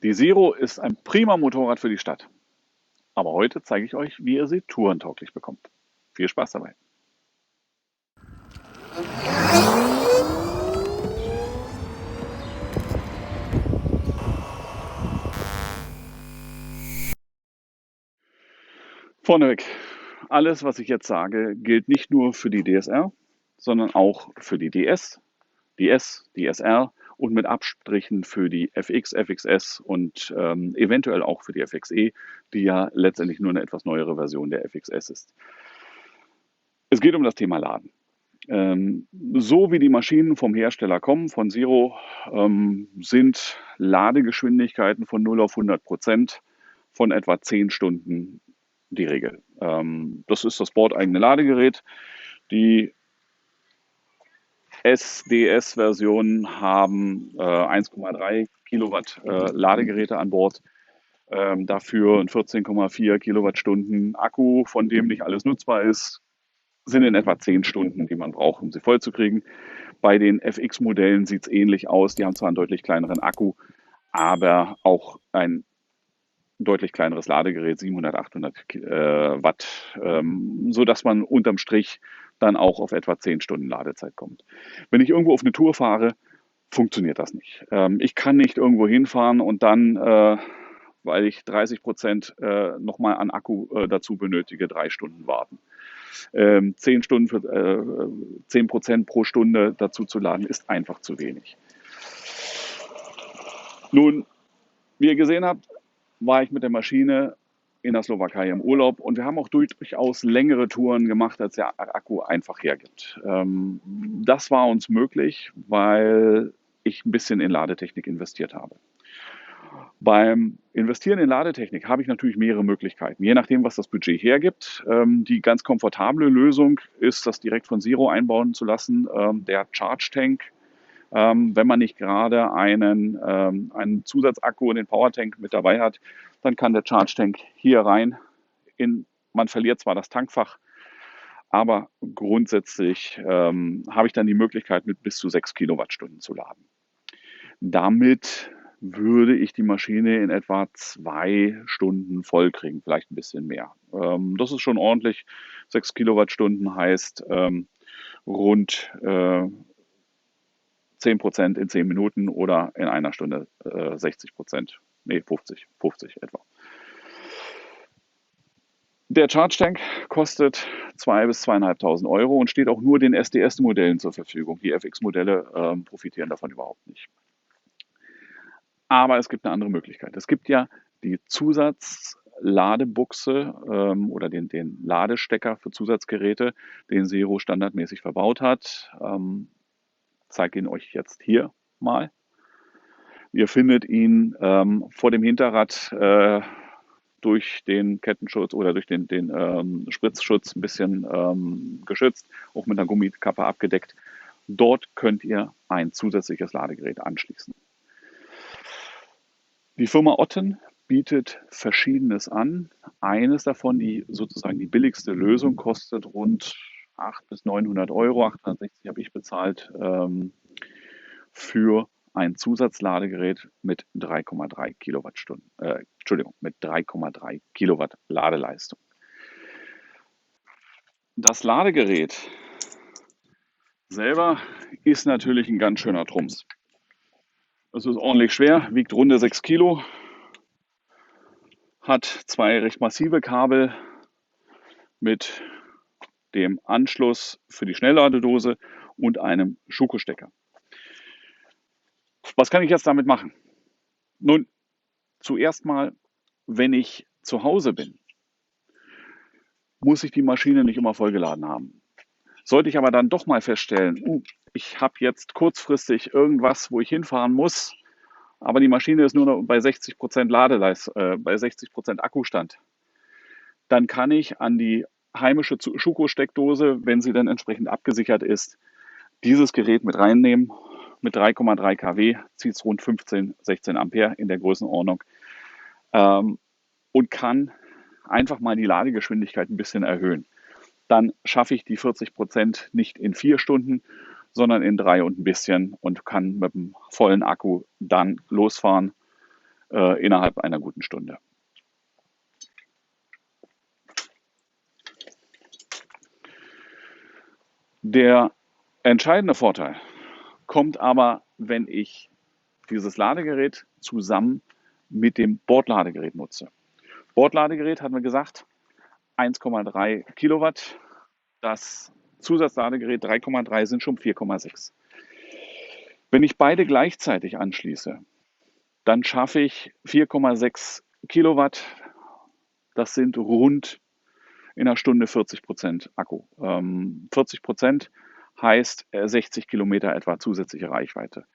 Die Zero ist ein prima Motorrad für die Stadt. Aber heute zeige ich euch, wie ihr sie tourentauglich bekommt. Viel Spaß dabei! Vorneweg, alles, was ich jetzt sage, gilt nicht nur für die DSR, sondern auch für die DS, die S, die SR und mit Abstrichen für die FX, FXS und eventuell auch für die FXE, die ja letztendlich nur eine etwas neuere Version der FXS ist. Es geht um das Thema Laden. So wie die Maschinen vom Hersteller kommen, von Zero, sind Ladegeschwindigkeiten von 0 auf 100% von etwa 10 Stunden die Regel. Das ist das bordeigene Ladegerät. Die SDS-Versionen haben 1,3 Kilowatt Ladegeräte an Bord. Dafür ein 14,4 Kilowattstunden Akku, von dem nicht alles nutzbar ist, sind in etwa 10 Stunden, die man braucht, um sie voll zu kriegen. Bei den FX-Modellen sieht es ähnlich aus. Die haben zwar einen deutlich kleineren Akku, aber auch ein deutlich kleineres Ladegerät, 700, 800 Watt, sodass man unterm Strich dann auch auf etwa 10 Stunden Ladezeit kommt. Wenn ich irgendwo auf eine Tour fahre, funktioniert das nicht. Ich kann nicht irgendwo hinfahren und dann, weil ich 30% nochmal an Akku dazu benötige, 3 Stunden warten. 10 Stunden für 10% pro Stunde dazu zu laden, ist einfach zu wenig. Nun, wie ihr gesehen habt, war ich mit der Maschine in der Slowakei im Urlaub und wir haben auch durchaus längere Touren gemacht, als der Akku einfach hergibt. Das war uns möglich, weil ich ein bisschen in Ladetechnik investiert habe. Beim Investieren in Ladetechnik habe ich natürlich mehrere Möglichkeiten, je nachdem, was das Budget hergibt. Die ganz komfortable Lösung ist, das direkt von Zero einbauen zu lassen, der Charge Tank. Wenn man nicht gerade einen Zusatzakku in den Powertank mit dabei hat, dann kann der Charge Tank hier rein. Man verliert zwar das Tankfach, aber grundsätzlich habe ich dann die Möglichkeit, mit bis zu 6 Kilowattstunden zu laden. Damit würde ich die Maschine in etwa 2 Stunden voll kriegen, vielleicht ein bisschen mehr. Das ist schon ordentlich. 6 Kilowattstunden heißt rund 10% in 10 Minuten oder in einer Stunde 60%, nee 50 etwa. Der Charge Tank kostet 2.000 bis 2.500 Euro und steht auch nur den SDS-Modellen zur Verfügung. Die FX-Modelle profitieren davon überhaupt nicht. Aber es gibt eine andere Möglichkeit. Es gibt ja die Zusatzladebuchse oder den Ladestecker für Zusatzgeräte, den Zero standardmäßig verbaut hat. Zeige ihn euch jetzt hier mal. Ihr findet ihn vor dem Hinterrad durch den Kettenschutz oder durch den Spritzschutz ein bisschen geschützt, auch mit einer Gummikappe abgedeckt. Dort könnt ihr ein zusätzliches Ladegerät anschließen. Die Firma Otten bietet Verschiedenes an. Eines davon, sozusagen die billigste Lösung, kostet rund 800 bis 900 Euro. 860 habe ich bezahlt für ein Zusatzladegerät mit 3,3 Kilowattstunden. Mit 3,3 Kilowatt Ladeleistung. Das Ladegerät selber ist natürlich ein ganz schöner Trumps. Es ist ordentlich schwer, wiegt runde 6 Kilo, hat 2 recht massive Kabel mit dem Anschluss für die Schnellladedose und einem Schuko-Stecker. Was kann ich jetzt damit machen? Nun, zuerst mal, wenn ich zu Hause bin, muss ich die Maschine nicht immer vollgeladen haben. Sollte ich aber dann doch mal feststellen, ich habe jetzt kurzfristig irgendwas, wo ich hinfahren muss, aber die Maschine ist nur noch bei 60% bei 60% Akkustand, dann kann ich an die heimische Schuko-Steckdose, wenn sie dann entsprechend abgesichert ist, dieses Gerät mit reinnehmen. Mit 3,3 kW zieht es rund 15, 16 Ampere in der Größenordnung und kann einfach mal die Ladegeschwindigkeit ein bisschen erhöhen. Dann schaffe ich die 40% nicht in 4 Stunden, sondern in 3 und ein bisschen und kann mit dem vollen Akku dann losfahren. innerhalb einer guten Stunde. Der entscheidende Vorteil kommt aber, wenn ich dieses Ladegerät zusammen mit dem Bordladegerät nutze. Bordladegerät hatten wir gesagt, 1,3 Kilowatt. Das Zusatzladegerät 3,3 sind schon 4,6. Wenn ich beide gleichzeitig anschließe, dann schaffe ich 4,6 Kilowatt. Das sind rund in einer Stunde 40% Akku. 40% heißt 60 Kilometer etwa zusätzliche Reichweite.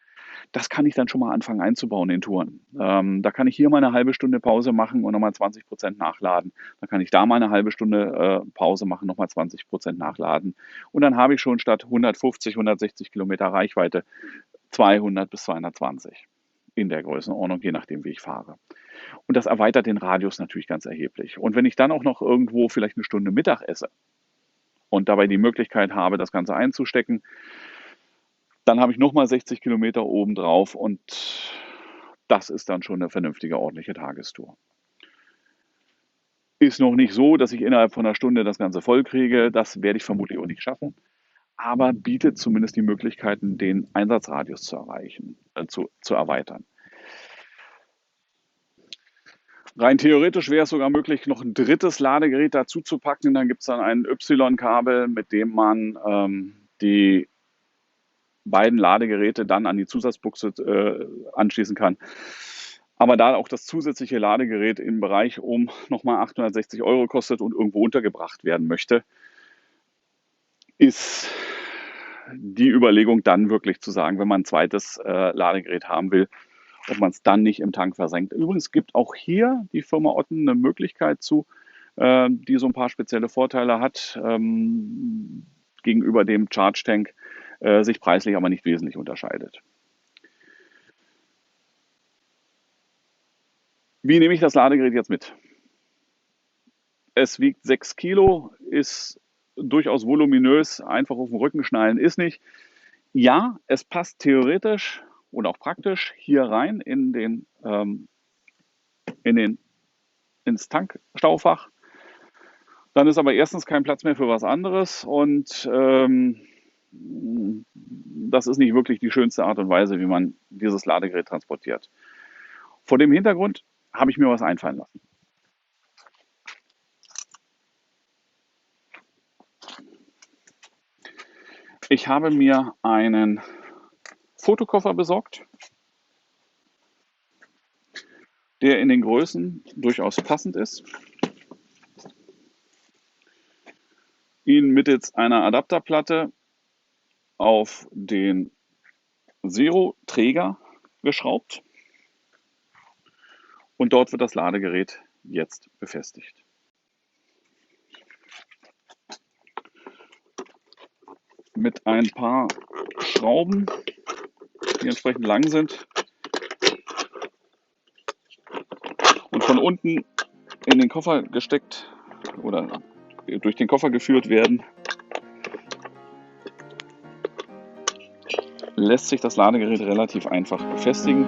Das kann ich dann schon mal anfangen einzubauen in Touren. Da kann ich hier mal eine halbe Stunde Pause machen und nochmal 20% nachladen. Dann kann ich da mal eine halbe Stunde Pause machen, nochmal 20% nachladen. Und dann habe ich schon statt 150, 160 Kilometer Reichweite 200 bis 220 in der Größenordnung, je nachdem, wie ich fahre. Und das erweitert den Radius natürlich ganz erheblich. Und wenn ich dann auch noch irgendwo vielleicht eine Stunde Mittag esse und dabei die Möglichkeit habe, das Ganze einzustecken, dann habe ich nochmal 60 Kilometer obendrauf und das ist dann schon eine vernünftige, ordentliche Tagestour. Ist noch nicht so, dass ich innerhalb von einer Stunde das Ganze voll kriege. Das werde ich vermutlich auch nicht schaffen. Aber bietet zumindest die Möglichkeiten, den Einsatzradius zu erreichen, zu erweitern. Rein theoretisch wäre es sogar möglich, noch ein drittes Ladegerät dazu zu packen. Dann gibt es dann ein Y-Kabel, mit dem man die beiden Ladegeräte dann an die Zusatzbuchse anschließen kann. Aber da auch das zusätzliche Ladegerät im Bereich um nochmal 860 € kostet und irgendwo untergebracht werden möchte, ist die Überlegung dann wirklich zu sagen, wenn man ein zweites Ladegerät haben will, ob man es dann nicht im Tank versenkt. Übrigens gibt auch hier die Firma Otten eine Möglichkeit zu, die so ein paar spezielle Vorteile hat gegenüber dem Charge Tank, sich preislich aber nicht wesentlich unterscheidet. Wie nehme ich das Ladegerät jetzt mit? Es wiegt 6 Kilo, ist durchaus voluminös, einfach auf den Rücken schnallen ist nicht. Ja, es passt theoretisch und auch praktisch hier rein ins Tankstaufach. Dann ist aber erstens kein Platz mehr für was anderes und das ist nicht wirklich die schönste Art und Weise, wie man dieses Ladegerät transportiert. Vor dem Hintergrund habe ich mir was einfallen lassen. Ich habe mir einen Fotokoffer besorgt, der in den Größen durchaus passend ist. Ihn mittels einer Adapterplatte auf den Zero-Träger geschraubt und dort wird das Ladegerät jetzt befestigt. Mit ein paar Schrauben, die entsprechend lang sind und von unten in den Koffer gesteckt oder durch den Koffer geführt werden, lässt sich das Ladegerät relativ einfach befestigen.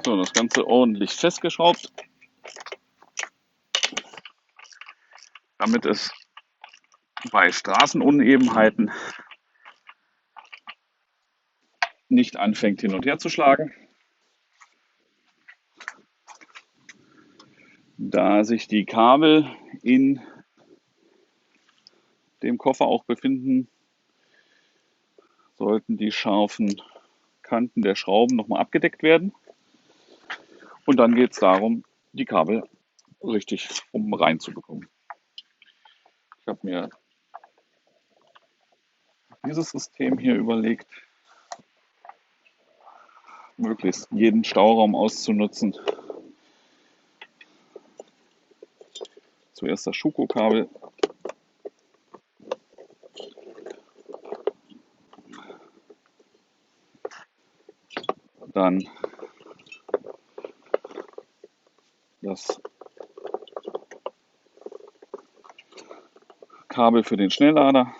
So, das Ganze ordentlich festgeschraubt, damit es bei Straßenunebenheiten nicht anfängt hin und her zu schlagen. Da sich die Kabel in dem Koffer auch befinden, sollten die scharfen Kanten der Schrauben nochmal abgedeckt werden. Und dann geht es darum, die Kabel richtig reinzubekommen. Ich habe mir dieses System hier überlegt, möglichst jeden Stauraum auszunutzen. Zuerst das Schuko-Kabel, dann das Kabel für den Schnelllader,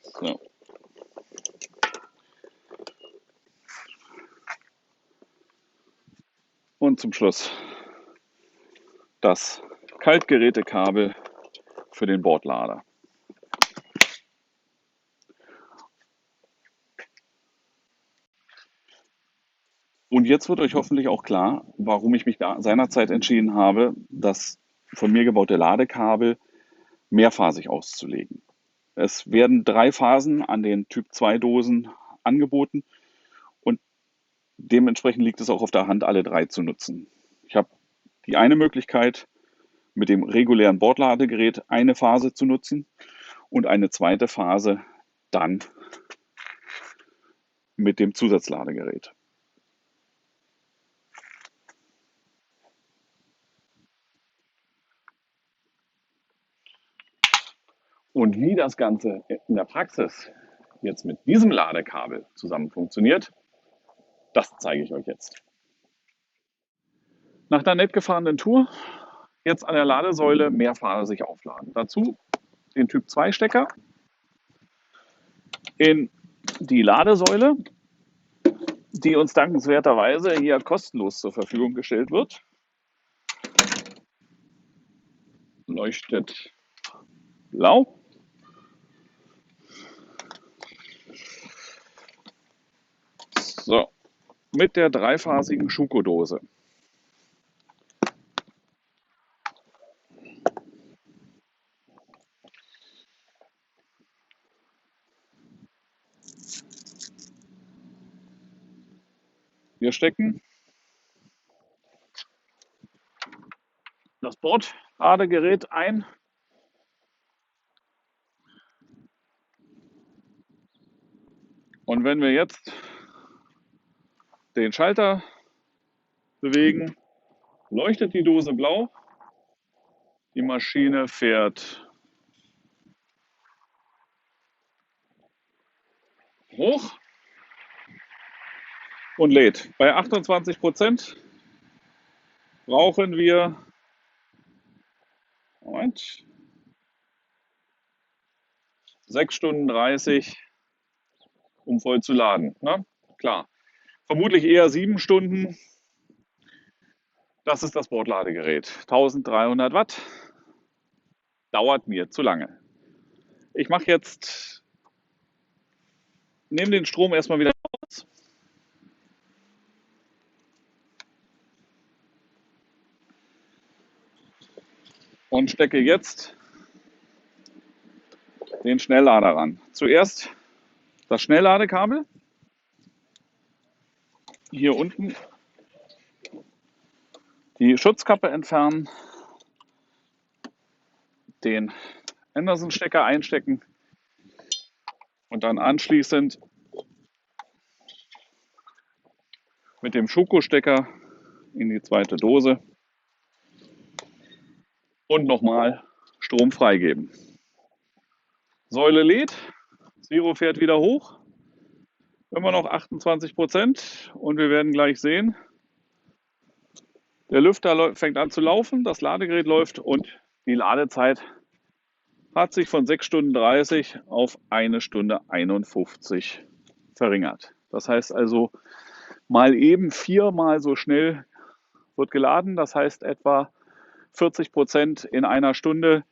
so. Und zum Schluss das Kaltgerätekabel für den Bordlader. Und jetzt wird euch hoffentlich auch klar, warum ich mich da seinerzeit entschieden habe, das von mir gebaute Ladekabel mehrphasig auszulegen. Es werden 3 Phasen an den Typ 2 Dosen angeboten und dementsprechend liegt es auch auf der Hand, alle 3 zu nutzen. Ich habe die eine Möglichkeit, mit dem regulären Bordladegerät eine Phase zu nutzen und eine zweite Phase dann mit dem Zusatzladegerät. Und wie das Ganze in der Praxis jetzt mit diesem Ladekabel zusammen funktioniert, das zeige ich euch jetzt. Nach der nett gefahrenen Tour jetzt an der Ladesäule mehrphasig aufladen. Dazu den Typ 2 Stecker in die Ladesäule, die uns dankenswerterweise hier kostenlos zur Verfügung gestellt wird. Leuchtet blau. So, mit der dreiphasigen Schuko-Dose. Wir stecken das Bordladegerät ein. Und wenn wir jetzt den Schalter bewegen, leuchtet die Dose blau. Die Maschine fährt hoch und lädt. Bei 28% brauchen wir 6 Stunden 30, um voll zu laden. Ne? Klar, vermutlich eher 7 Stunden. Das ist das Bordladegerät. 1300 Watt. Dauert mir zu lange. Ich mache jetzt, nehme den Strom erstmal wieder raus. Und stecke jetzt den Schnelllader ran. Zuerst das Schnellladekabel. Hier unten die Schutzkappe entfernen, den Anderson-Stecker einstecken und dann anschließend mit dem Schuko-Stecker in die zweite Dose und nochmal Strom freigeben. Säule lädt, Zero fährt wieder hoch, immer noch 28% und wir werden gleich sehen, der Lüfter fängt an zu laufen, das Ladegerät läuft und die Ladezeit hat sich von 6 Stunden 30 auf 1 Stunde 51 verringert. Das heißt also, mal eben 4-mal so schnell wird geladen. Das heißt etwa 40% in einer Stunde.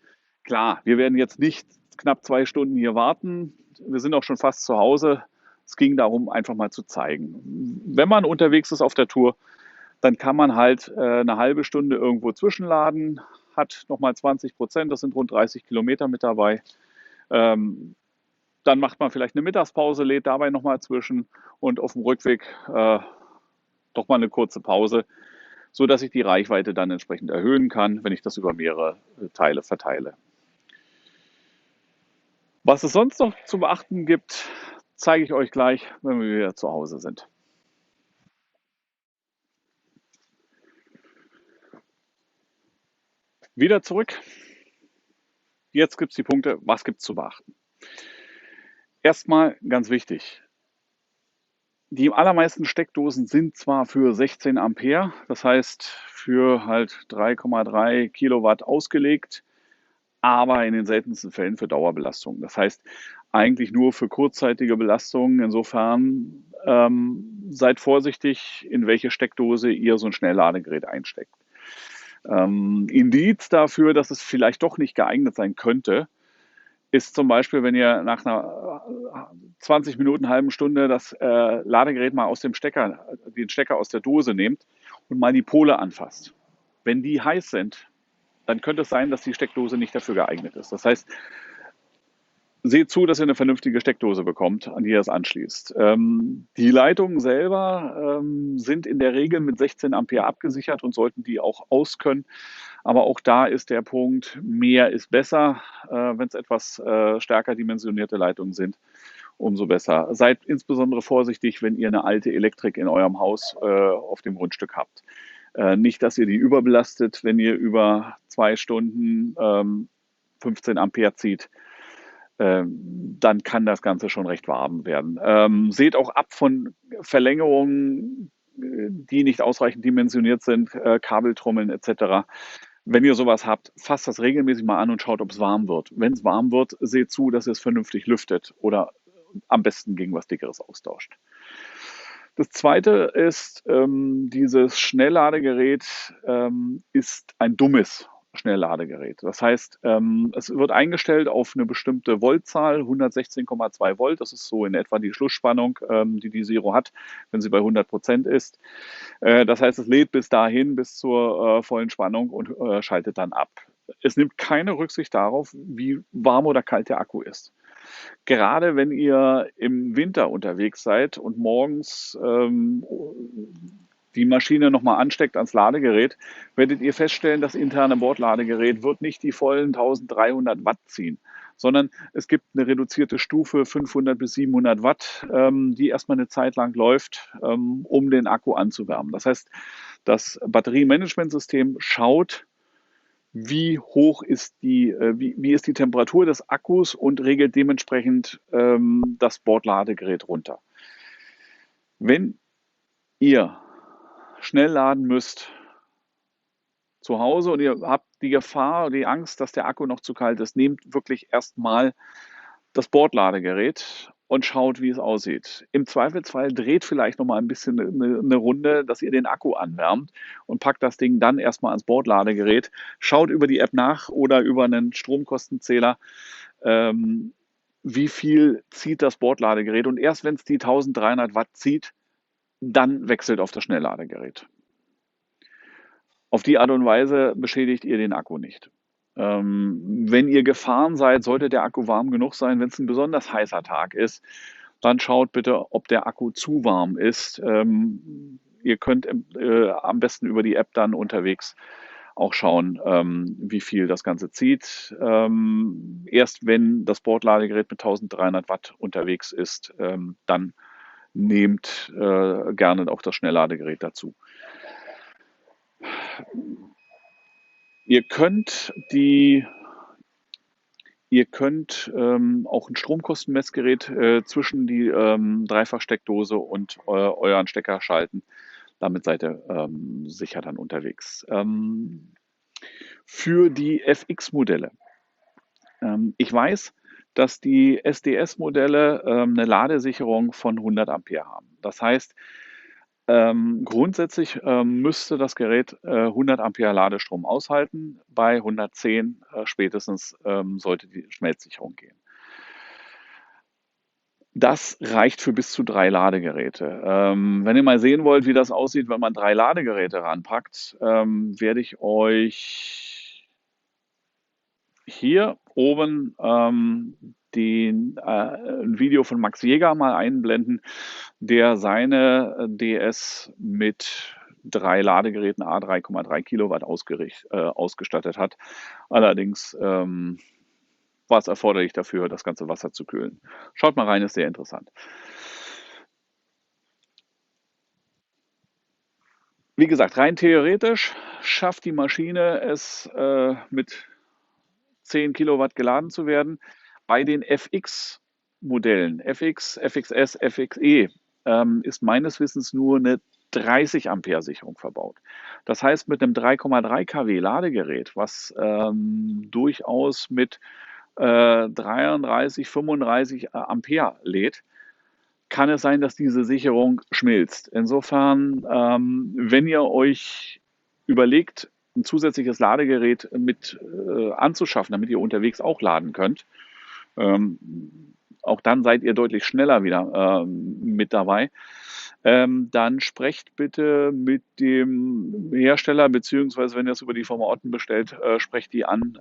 Klar, wir werden jetzt nicht knapp 2 Stunden hier warten. Wir sind auch schon fast zu Hause. Es ging darum, einfach mal zu zeigen. Wenn man unterwegs ist auf der Tour, dann kann man halt eine halbe Stunde irgendwo zwischenladen, hat nochmal 20%, das sind rund 30 Kilometer mit dabei. Dann macht man vielleicht eine Mittagspause, lädt dabei nochmal zwischen und auf dem Rückweg doch mal eine kurze Pause, so dass ich die Reichweite dann entsprechend erhöhen kann, wenn ich das über mehrere Teile verteile. Was es sonst noch zu beachten gibt, zeige ich euch gleich, wenn wir wieder zu Hause sind. Wieder zurück. Jetzt gibt es die Punkte, was gibt es zu beachten. Erstmal ganz wichtig. Die allermeisten Steckdosen sind zwar für 16 Ampere, das heißt für halt 3,3 Kilowatt ausgelegt, aber in den seltensten Fällen für Dauerbelastung. Das heißt eigentlich nur für kurzzeitige Belastungen. Insofern seid vorsichtig, in welche Steckdose ihr so ein Schnellladegerät einsteckt. Indiz dafür, dass es vielleicht doch nicht geeignet sein könnte, ist zum Beispiel, wenn ihr nach einer 20 Minuten, halben Stunde das Ladegerät mal aus dem Stecker, den Stecker aus der Dose nehmt und mal die Pole anfasst. Wenn die heiß sind, dann könnte es sein, dass die Steckdose nicht dafür geeignet ist. Das heißt, seht zu, dass ihr eine vernünftige Steckdose bekommt, an die ihr es anschließt. Die Leitungen selber sind in der Regel mit 16 Ampere abgesichert und sollten die auch auskönnen. Aber auch da ist der Punkt, mehr ist besser. Wenn es etwas stärker dimensionierte Leitungen sind, umso besser. Seid insbesondere vorsichtig, wenn ihr eine alte Elektrik in eurem Haus auf dem Grundstück habt. Nicht, dass ihr die überbelastet, wenn ihr über 2 Stunden 15 Ampere zieht. Dann kann das Ganze schon recht warm werden. Seht auch ab von Verlängerungen, die nicht ausreichend dimensioniert sind, Kabeltrommeln etc. Wenn ihr sowas habt, fasst das regelmäßig mal an und schaut, ob es warm wird. Wenn es warm wird, seht zu, dass ihr es vernünftig lüftet oder am besten gegen was Dickeres austauscht. Das zweite ist, dieses Schnellladegerät ist ein dummes Schnellladegerät. Das heißt, es wird eingestellt auf eine bestimmte Voltzahl, 116,2 Volt. Das ist so in etwa die Schlussspannung, die die Zero hat, wenn sie bei 100% ist. Das heißt, es lädt bis dahin, bis zur vollen Spannung und schaltet dann ab. Es nimmt keine Rücksicht darauf, wie warm oder kalt der Akku ist. Gerade wenn ihr im Winter unterwegs seid und morgens die Maschine nochmal ansteckt ans Ladegerät, werdet ihr feststellen, das interne Bordladegerät wird nicht die vollen 1300 Watt ziehen, sondern es gibt eine reduzierte Stufe 500 bis 700 Watt, die erstmal eine Zeit lang läuft, um den Akku anzuwärmen. Das heißt, das Batteriemanagementsystem schaut, wie hoch ist wie ist die Temperatur des Akkus und regelt dementsprechend das Bordladegerät runter. Wenn ihr schnell laden müsst zu Hause und ihr habt die Gefahr, die Angst, dass der Akku noch zu kalt ist, nehmt wirklich erstmal das Bordladegerät und schaut, wie es aussieht. Im Zweifelsfall dreht vielleicht noch mal ein bisschen eine Runde, dass ihr den Akku anwärmt und packt das Ding dann erstmal ans Bordladegerät. Schaut über die App nach oder über einen Stromkostenzähler, wie viel zieht das Bordladegerät. Und erst wenn es die 1300 Watt zieht, dann wechselt auf das Schnellladegerät. Auf die Art und Weise beschädigt ihr den Akku nicht. Wenn ihr gefahren seid, sollte der Akku warm genug sein. Wenn es ein besonders heißer Tag ist, dann schaut bitte, ob der Akku zu warm ist. Ihr könnt am besten über die App dann unterwegs auch schauen, wie viel das Ganze zieht. Erst wenn das Bordladegerät mit 1300 Watt unterwegs ist, dann nehmt gerne auch das Schnellladegerät dazu. Ihr könnt auch ein Stromkostenmessgerät zwischen die Dreifachsteckdose und euren Stecker schalten. Damit seid ihr sicher dann unterwegs. Für die FX-Modelle. Ich weiß, dass die SDS-Modelle eine Ladesicherung von 100 Ampere haben. Das heißt, Grundsätzlich müsste das Gerät 100 Ampere Ladestrom aushalten. Bei 110 spätestens sollte die Schmelzsicherung gehen. Das reicht für bis zu 3 Ladegeräte. Wenn ihr mal sehen wollt, wie das aussieht, wenn man 3 Ladegeräte ranpackt, werde ich euch hier oben ein Video von Max Jäger mal einblenden, der seine DS mit 3 Ladegeräten à 3,3 Kilowatt ausgestattet hat. Allerdings war es erforderlich dafür, das ganze Wasser zu kühlen. Schaut mal rein, ist sehr interessant. Wie gesagt, rein theoretisch schafft die Maschine es mit 10 Kilowatt geladen zu werden. Bei den FX-Modellen, FX, FXS, FXE, ist meines Wissens nur eine 30 Ampere Sicherung verbaut. Das heißt, mit einem 3,3 kW Ladegerät, was durchaus mit 33, 35 Ampere lädt, kann es sein, dass diese Sicherung schmilzt. Insofern, wenn ihr euch überlegt, ein zusätzliches Ladegerät mit anzuschaffen, damit ihr unterwegs auch laden könnt, ähm, auch dann seid ihr deutlich schneller wieder mit dabei. Dann sprecht bitte mit dem Hersteller, beziehungsweise wenn ihr es über die Firma Otten bestellt, sprecht die an,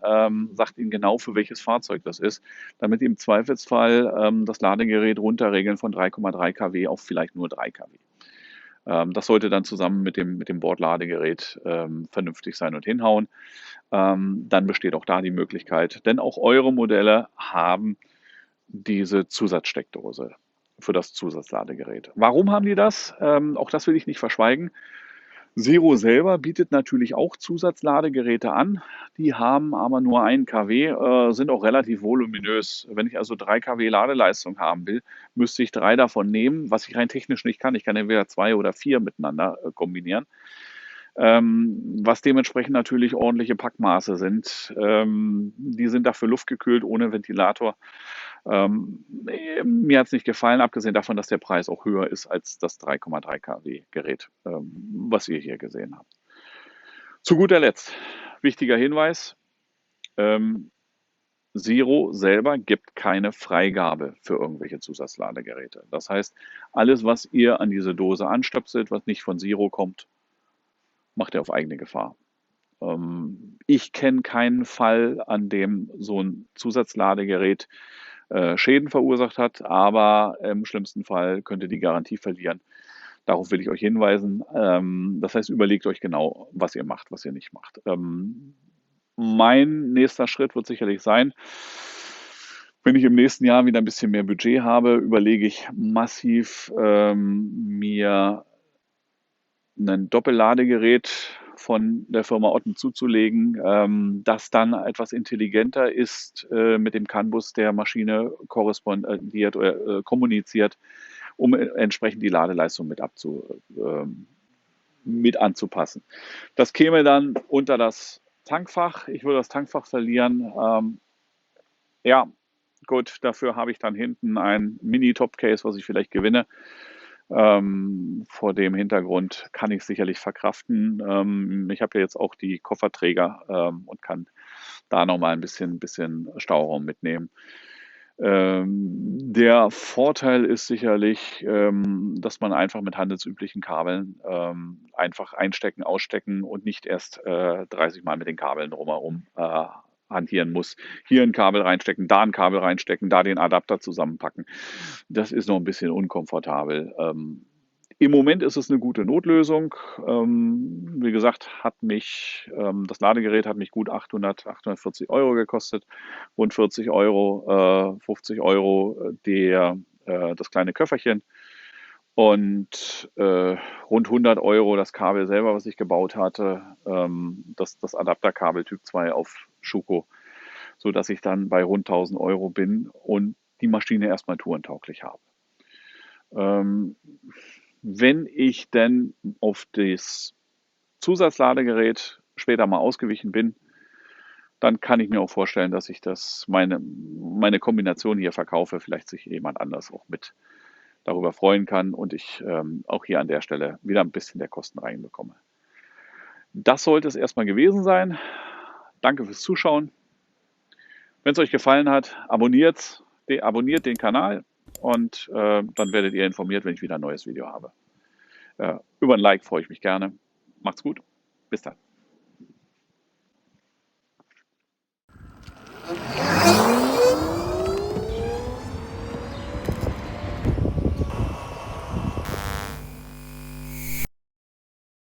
sagt ihnen genau, für welches Fahrzeug das ist, damit im Zweifelsfall das Ladegerät runterregeln von 3,3 kW auf vielleicht nur 3 kW. Das sollte dann zusammen mit dem Bordladegerät vernünftig sein und hinhauen. Dann besteht auch da die Möglichkeit, denn auch eure Modelle haben diese Zusatzsteckdose für das Zusatzladegerät. Warum haben die das? Auch das will ich nicht verschweigen. Zero selber bietet natürlich auch Zusatzladegeräte an. Die haben aber nur 1 kW, sind auch relativ voluminös. Wenn ich also 3 kW Ladeleistung haben will, müsste ich 3 davon nehmen, was ich rein technisch nicht kann. Ich kann entweder 2 oder 4 miteinander kombinieren. Was dementsprechend natürlich ordentliche Packmaße sind. Die sind dafür luftgekühlt, ohne Ventilator. Mir hat es nicht gefallen, abgesehen davon, dass der Preis auch höher ist als das 3,3 kW Gerät, was ihr hier gesehen habt. Zu guter Letzt, wichtiger Hinweis, Zero selber gibt keine Freigabe für irgendwelche Zusatzladegeräte. Das heißt, alles, was ihr an diese Dose anstöpselt, was nicht von Zero kommt, macht ihr auf eigene Gefahr. Ich kenne keinen Fall, an dem so ein Zusatzladegerät Schäden verursacht hat, aber im schlimmsten Fall könnt ihr die Garantie verlieren. Darauf will ich euch hinweisen. Das heißt, überlegt euch genau, was ihr macht, was ihr nicht macht. Mein nächster Schritt wird sicherlich sein, wenn ich im nächsten Jahr wieder ein bisschen mehr Budget habe, überlege ich massiv, mir ein Doppelladegerät von der Firma Otten zuzulegen, das dann etwas intelligenter ist mit dem CAN-Bus der Maschine korrespondiert oder kommuniziert, um entsprechend die Ladeleistung mit anzupassen. Das käme dann unter das Tankfach. Ich würde das Tankfach verlieren. Ja, gut, dafür habe ich dann hinten ein Mini-Top-Case, was ich vielleicht gewinne. Vor dem Hintergrund kann ich sicherlich verkraften. Ich habe ja jetzt auch die Kofferträger und kann da nochmal ein bisschen Stauraum mitnehmen. Der Vorteil ist sicherlich, dass man einfach mit handelsüblichen Kabeln einfach einstecken, ausstecken und nicht erst 30 Mal mit den Kabeln drumherum hantieren muss. Hier ein Kabel reinstecken, da ein Kabel reinstecken, da den Adapter zusammenpacken. Das ist noch ein bisschen unkomfortabel. Im Moment ist es eine gute Notlösung. Wie gesagt, das Ladegerät hat mich gut 840 Euro gekostet, rund 40 Euro, 50 Euro das kleine Köfferchen und rund 100 Euro das Kabel selber, was ich gebaut hatte, das Adapterkabel Typ 2 auf Schuko, sodass ich dann bei rund 1000 Euro bin und die Maschine erstmal tourentauglich habe. Wenn ich denn auf das Zusatzladegerät später mal ausgewichen bin, dann kann ich mir auch vorstellen, dass ich meine Kombination hier verkaufe, vielleicht sich jemand anders auch mit darüber freuen kann und ich auch hier an der Stelle wieder ein bisschen der Kosten reinbekomme. Das sollte es erstmal gewesen sein. Danke fürs Zuschauen. Wenn es euch gefallen hat, abonniert den Kanal und dann werdet ihr informiert, wenn ich wieder ein neues Video habe. Über ein Like freue ich mich gerne. Macht's gut. Bis dann.